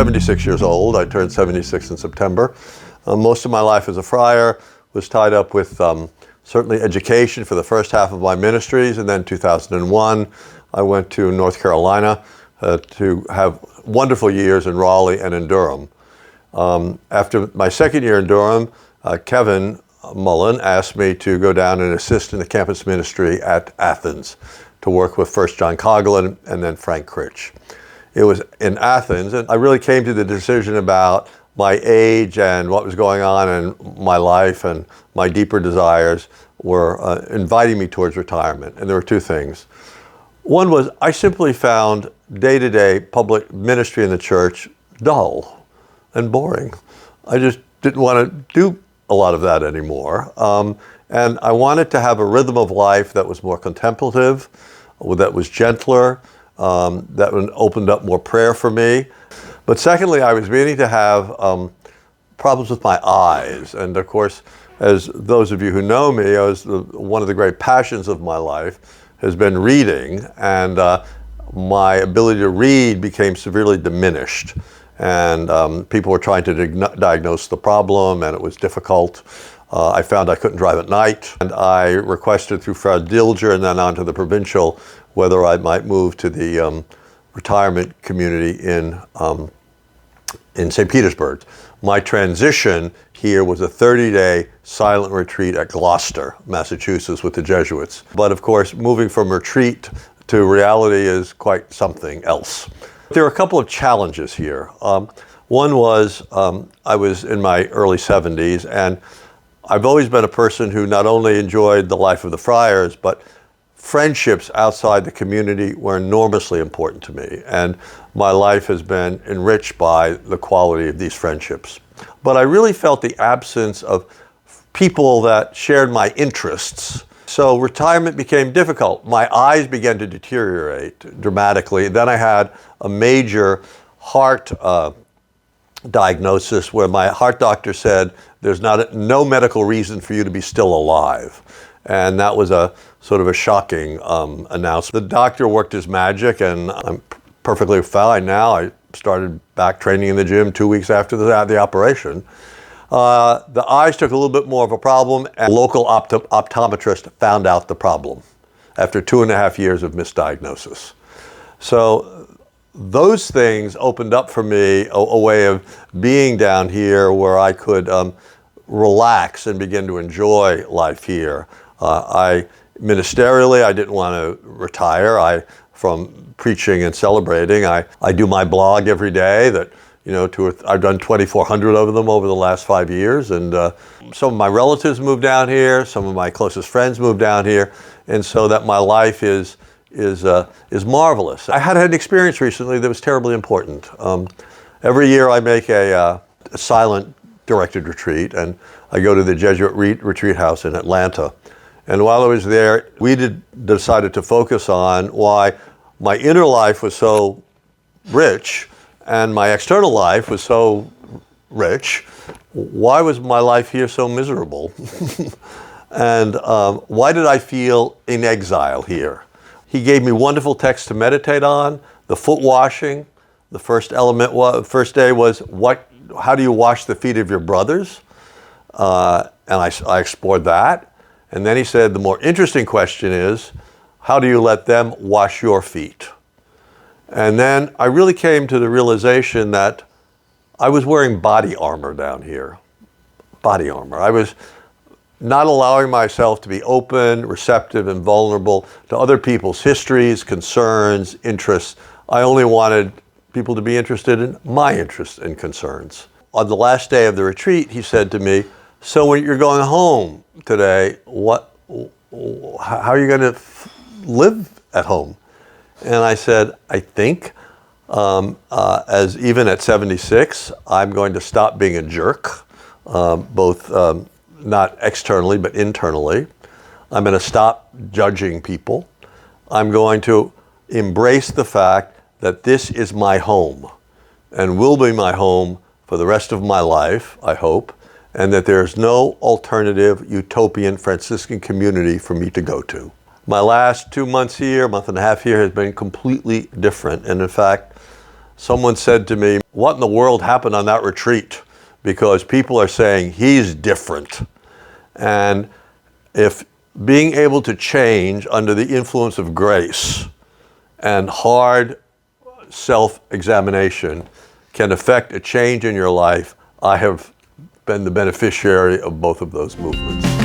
76 years old. I turned 76 in September. Most of my life as a friar was tied up with certainly education for the first half of my ministries, and then 2001, I went to North Carolina to have wonderful years in Raleigh and in Durham. After my second year in Durham, Kevin Mullen asked me to go down and assist in the campus ministry at Athens to work with first John Coughlin and then Frank Critch. It was in Athens, and I really came to the decision about my age and what was going on in my life, and my deeper desires were inviting me towards retirement. And there were two things. One was I simply found day-to-day public ministry in the church dull and boring. I just didn't want to do a lot of that anymore. And I wanted to have a rhythm of life that was more contemplative, that was gentler, that opened up more prayer for me. But secondly, I was beginning to have problems with my eyes. And of course, as those of you who know me, one of the great passions of my life has been reading, and my ability to read became severely diminished. And people were trying to diagnose the problem, and it was difficult. I found I couldn't drive at night, and I requested through Father Dilger and then on to the provincial whether I might move to the retirement community in St. Petersburg. My transition here was a 30-day silent retreat at Gloucester, Massachusetts, with the Jesuits. But of course, moving from retreat to reality is quite something else. There are a couple of challenges here. One was I was in my early 70s, and I've always been a person who not only enjoyed the life of the friars, but friendships outside the community were enormously important to me. And my life has been enriched by the quality of these friendships. But I really felt the absence of people that shared my interests. So retirement became difficult. My eyes began to deteriorate dramatically. Then I had a major heart diagnosis where my heart doctor said, there's no medical reason for you to be still alive. And that was a sort of a shocking announcement. The doctor worked his magic, and I'm perfectly fine now. I started back training in the gym 2 weeks after the operation. The eyes took a little bit more of a problem, and a local optometrist found out the problem after 2.5 years of misdiagnosis. So those things opened up for me a way of being down here where I could relax and begin to enjoy life here. Ministerially, I didn't want to retire. From preaching and celebrating, I do my blog every day. That I've done 2,400 of them over the last 5 years, and some of my relatives moved down here. Some of my closest friends moved down here, and so that my life is marvelous. I had an experience recently that was terribly important. Every year I make a silent directed retreat, and I go to the Jesuit retreat house in Atlanta. And while I was there, we decided to focus on why my inner life was so rich and my external life was so rich. Why was my life here so miserable? And why did I feel in exile here? He gave me wonderful texts to meditate on. The foot washing, the first day was how do you wash the feet of your brothers? And I explored that. And then he said, the more interesting question is, how do you let them wash your feet? And then I really came to the realization that I was wearing body armor down here. Body armor. I was not allowing myself to be open, receptive, and vulnerable to other people's histories, concerns, interests. I only wanted people to be interested in my interests and concerns. On the last day of the retreat, he said to me, so when you're going home today, how are you going to live at home? And I said, I think, as even at 76, I'm going to stop being a jerk, both not externally, but internally. I'm going to stop judging people. I'm going to embrace the fact that this is my home and will be my home for the rest of my life, I hope, and that there's no alternative utopian Franciscan community for me to go to. My last 2 months here, month and a half here, has been completely different. And in fact, Someone said to me, what in the world happened on that retreat? Because people are saying he's different. And if being able to change under the influence of grace and hard self-examination can affect a change in your life, I have been the beneficiary of both of those movements.